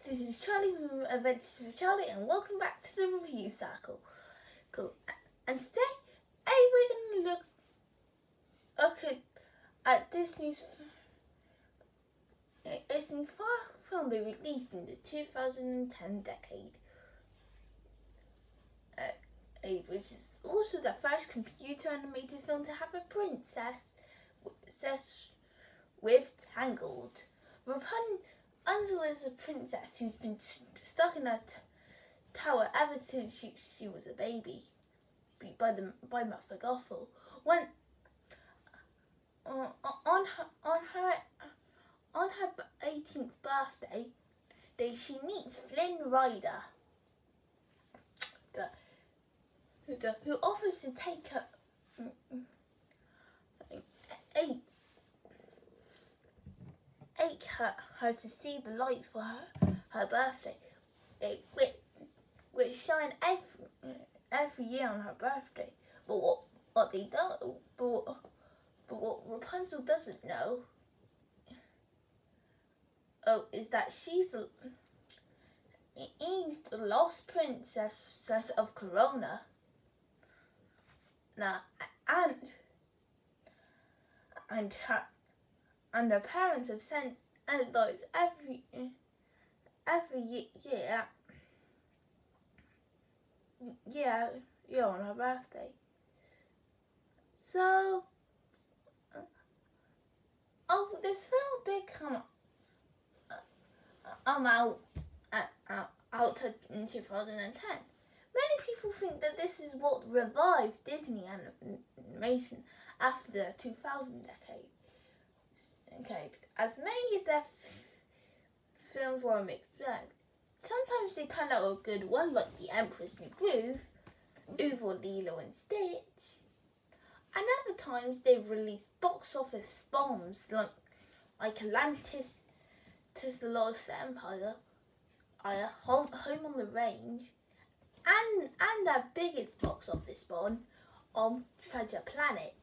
this is Charlie from Adventures with Charlie, and welcome back to the review circle. Cool. And today, we're going to look at Disney's film they released in the 2010 decade, which is also the first computer animated film to have a princess with Tangled. Rapunzel is a princess who's been stuck in a tower ever since she was a baby, by Mother Gothel. When on her 18th birthday, she meets Flynn Rider, who offers to take her her to see the lights for her birthday, which shine every year on her birthday. But what Rapunzel doesn't know is that she's the lost princess of Corona. Now, and her parents have sent lights every year on her birthday. So, this film did come out in 2010. Many people think that this is what revived Disney animation after the 2000 decade. As many of their films were a mixed bag. Sometimes they turned out a good one, like The Emperor's New Groove, or Lilo and Stitch. And other times they released box office bombs like Atlantis, The Lost Empire, Home on the Range, and their biggest box office bomb, Treasure Planet.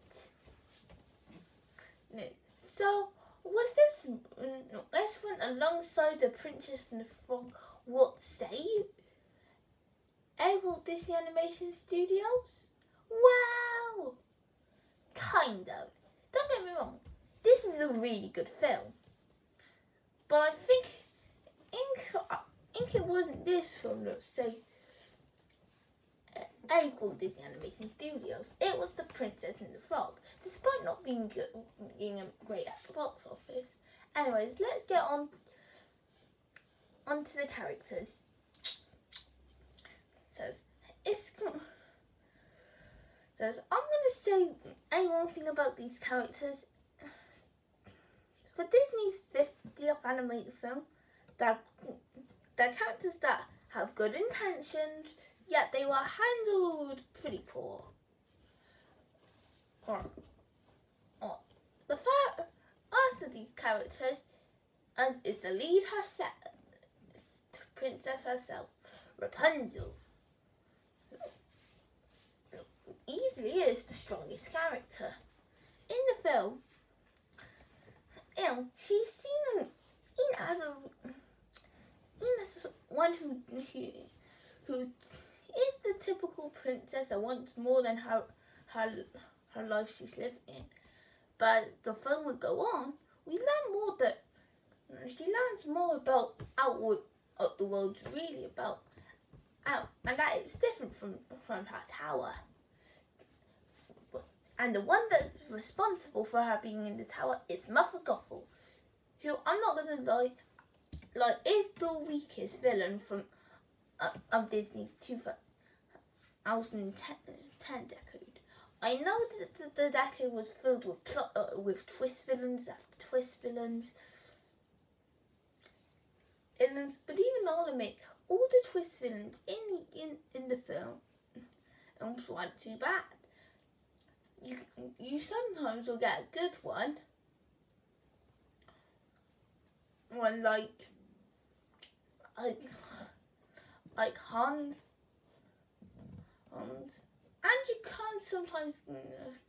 So, was this one alongside The Princess and the Frog what saved Walt Disney Animation Studios? Well, kind of. Don't get me wrong, this is a really good film. But I think it wasn't this film that saved Walt Disney Animation Studios. It was The Princess and the Frog, despite not being great at the box office. Anyways, let's get on to the characters. I'm going to say one thing about these characters. For Disney's 50th animated film, they're characters that have good intentions, yet they were handled pretty poor. The first of these characters is the lead herself, princess herself, Rapunzel. Easily is the strongest character in the film. She's seen as one who is the typical princess that wants more than her life she's living in. But as the film would go on, we learn more that she learns more about what the world's really about, and that it's different from her tower. And the one that's responsible for her being in the tower is Mother Gothel, who, I'm not gonna lie, is the weakest villain of Disney's 2010 decade. I know that the decade was filled with twist villains after twist villains, but even I'll admit, all the twist villains in the film weren't too bad. You sometimes will get a good one, like Hans, and you can sometimes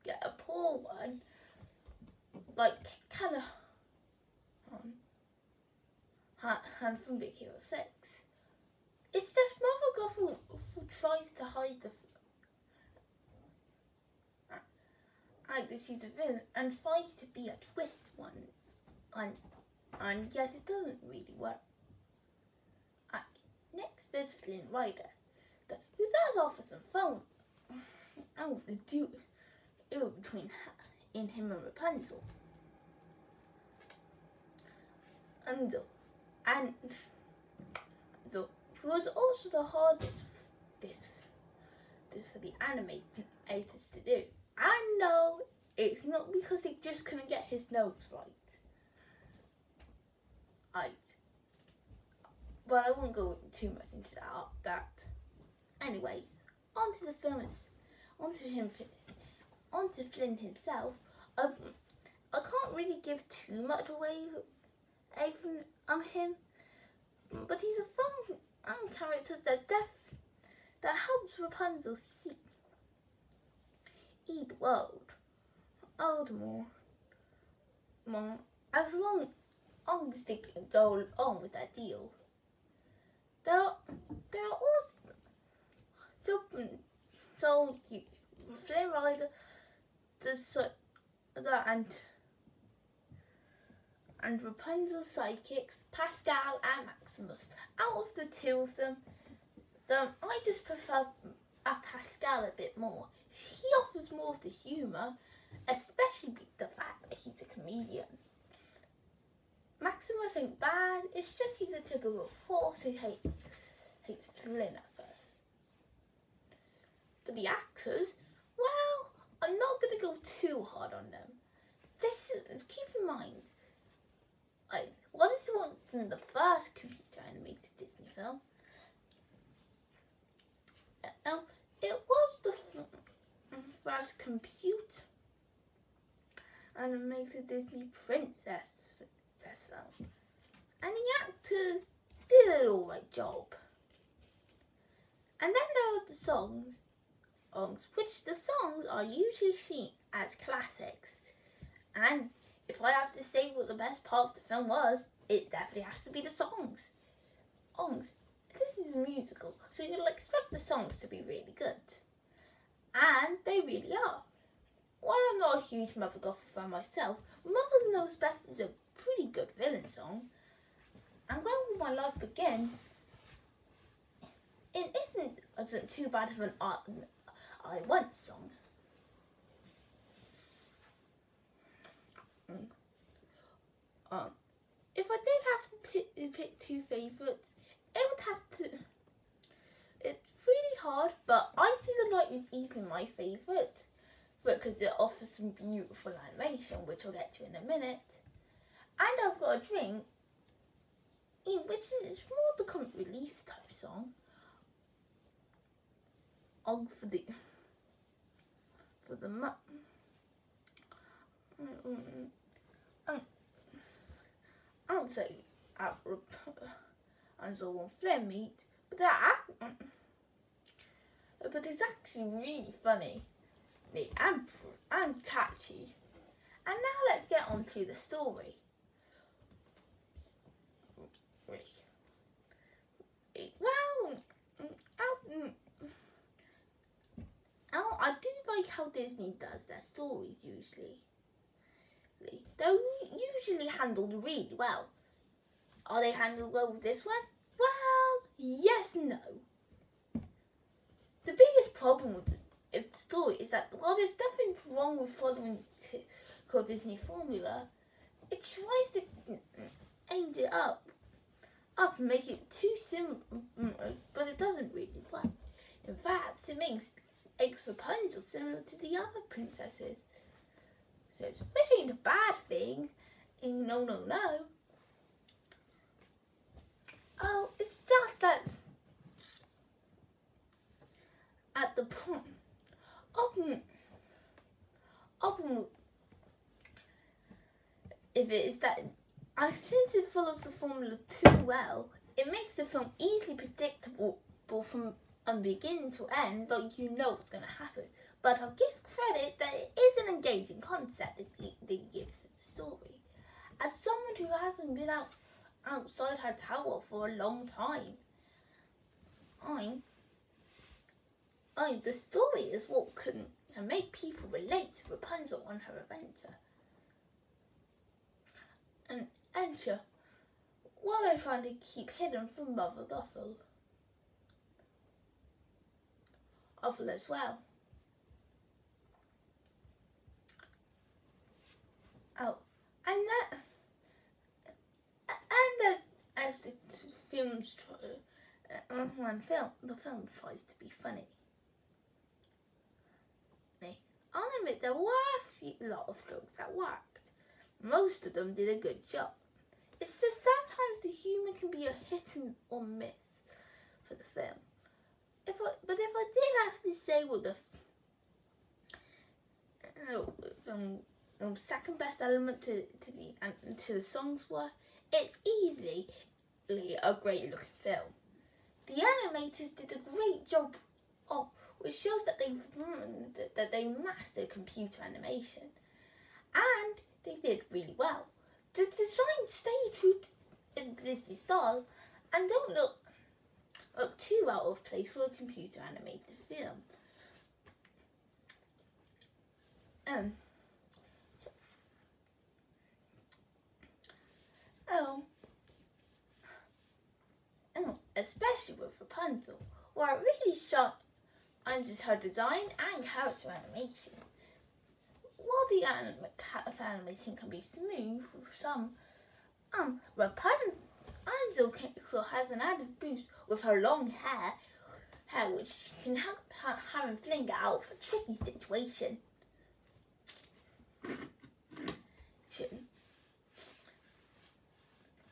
get a poor one, like and from Big Hero 6. It's just Mother Gothel who tries to hide the fact that she's a villain and tries to be a twist one, and yet it doesn't really work. Next there's Flynn Rider, who does offer some fun out the duel between him and Rapunzel. And was also the hardest this for the animators to do. And no, it's not because they just couldn't get his nose right. But I won't go too much into that. Anyways, onto the film, onto Flynn himself. I can't really give too much away from him, but he's a fun character that helps Rapunzel see the world more as long as they can go on with that deal. There are also Flynn Rider and Rapunzel's sidekicks, Pascal and Maximus. Out of the two of them, I just prefer Pascal a bit more. He offers more of the humour, especially the fact that he's a comedian. Maximus ain't bad, it's just he's a typical force who hates Flynn at first. But the actors, well, I'm not going to go too hard on them. Keep in mind, Wallace wasn't the first computer animated Disney film. It was the first computer animated Disney princess film, and the actors did an alright job. And then there are the songs, which the songs are usually seen as classics. And if I have to say what the best part of the film was, it definitely has to be the songs. This is a musical, so you'll expect the songs to be really good. And they really are. While I'm not a huge Mother Gothel fan myself, Mother Knows Best is a pretty good villain song. And When Will My Life Begin, it isn't too bad of an I Want song. If I did have to pick two favourites, it would have to... It's really hard, but I See the Light is easily my favourite, because it offers some beautiful animation, which I'll get to in a minute. And I've Got a Drink, which is more the comic relief type song. I don't say Rapunzel and Flynn meet, but it's actually really funny and catchy. And now let's get on to the story. I do like how Disney does their stories usually. They're usually handled really well. Are they handled well with this one? Well, yes and no. The biggest problem with the story is that while there's nothing wrong with following the typical Disney formula, it tries to aim it up and make it too simple, but it doesn't really work. In fact, it makes Rapunzel similar to the other princesses. So, which ain't a bad thing. No. Oh, it's just that at the point, if it is that, since it follows the formula too well, it makes the film easily predictable from beginning to end, like you know what's going to happen. But I'll give credit that it is an engaging concept that they give to the story. As someone who hasn't been out outside her tower for a long time. The story is what can make people relate to Rapunzel on her adventure. And adventure while they're trying to keep hidden from Mother Gothel. As well. Oh, and as the films the film tries to be funny. I'll admit there were a lot of jokes that worked. Most of them did a good job. It's just sometimes the humour can be a hit or miss for the film. If I did have to say what the second best element to the songs were, it's easily a great looking film. The animators did a great job of, which shows that they mastered computer animation, and they did really well. The design stayed true to Disney style and don't look too out of place for a computer animated film. Especially with Rapunzel, where it really shone under her design and character animation. While the character animation can be smooth with some, Rapunzel has an added boost with her long hair which can help her and fling it out for tricky situation.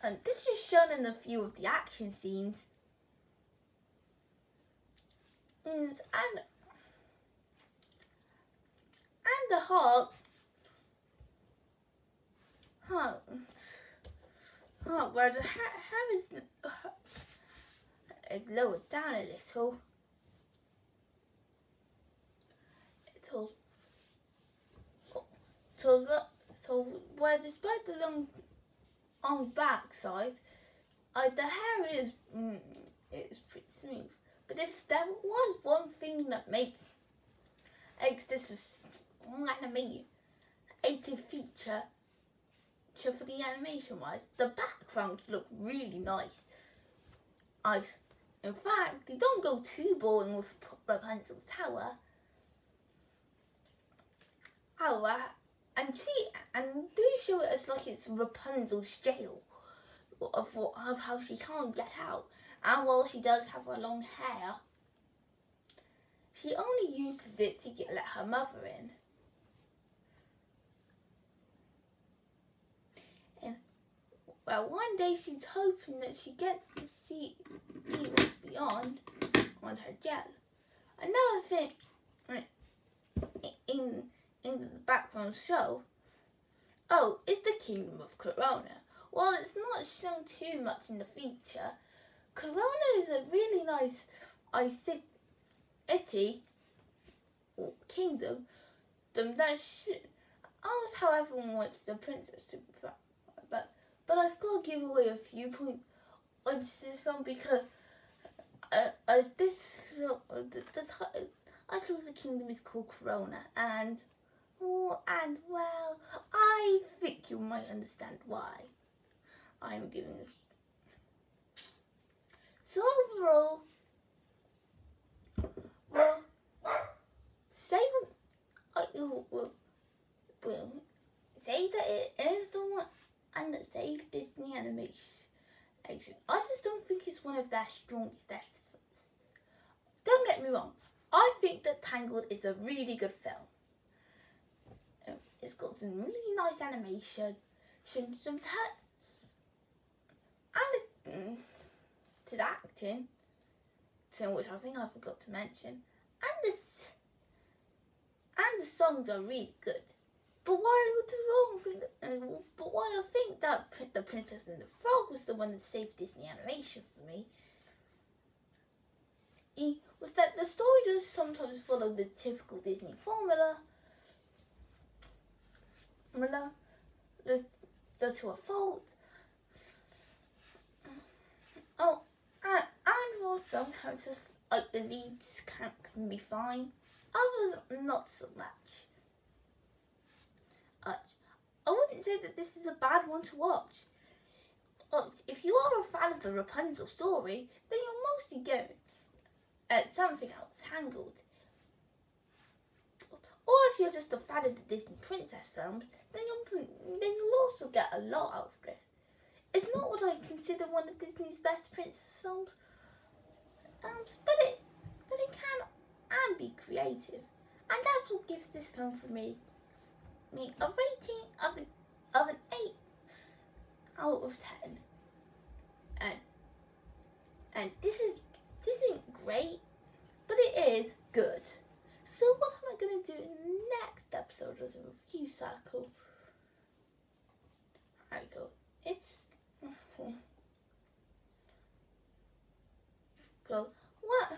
And this is shown in a few of the action scenes. And the heart where the hair is lowered down a little. So where despite the long on back side, the hair is pretty smooth. But if there was one thing that makes this a strong animated feature for the animation wise, the backgrounds look really nice. In fact, they don't go too boring with Rapunzel's tower. And do show it as like it's Rapunzel's jail of how she can't get out. And while she does have her long hair, she only uses it to let her mother in. And well, one day she's hoping that she gets to see what's beyond on her jail. Another thing in the background show, it's the Kingdom of Corona. While it's not shown too much in the feature, Corona is a really nice city or kingdom that ask how everyone wants the princess to be back. But I've got to give away a few points on this film because the title of the kingdom is called Corona, and well, I think you might understand why I'm giving this. So overall, well, say that it is the one and that saves Disney animation. I just don't think it's one of their strongest efforts. Don't get me wrong, I think that Tangled is a really good film. It's got some really nice animation, some to the acting, which I think I forgot to mention, and the songs are really good. But why I think that The Princess and the Frog was the one that saved Disney animation for me was that the story does sometimes follow the typical Disney formula to a fault, characters, like the leads, can be fine. Others, not so much. I wouldn't say that this is a bad one to watch. If you are a fan of the Rapunzel story, then you'll mostly get something else, Tangled. Or if you're just a fan of the Disney princess films, then you'll also get a lot out of this. It's not what I consider one of Disney's best princess films, but it can be creative, and that's what gives this film for me a rating of an 8 out of 10. And this isn't great, but it is good. So what am I going to do in the next episode of the review cycle? Alright, go. Go. What?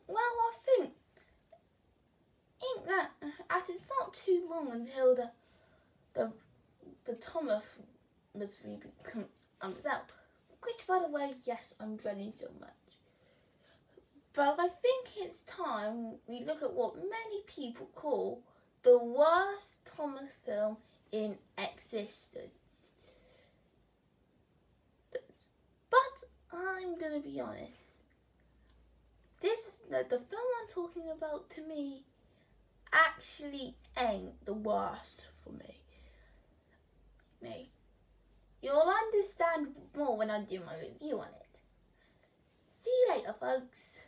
Well, I think that as it's not too long until the Thomas movie comes out. Which, by the way, yes, I'm dreading so much. But I think it's time we look at what many people call the worst Thomas film in existence. But I'm gonna be honest. The film I'm talking about, to me, actually ain't the worst for me. You'll understand more when I do my review on it. See you later, folks.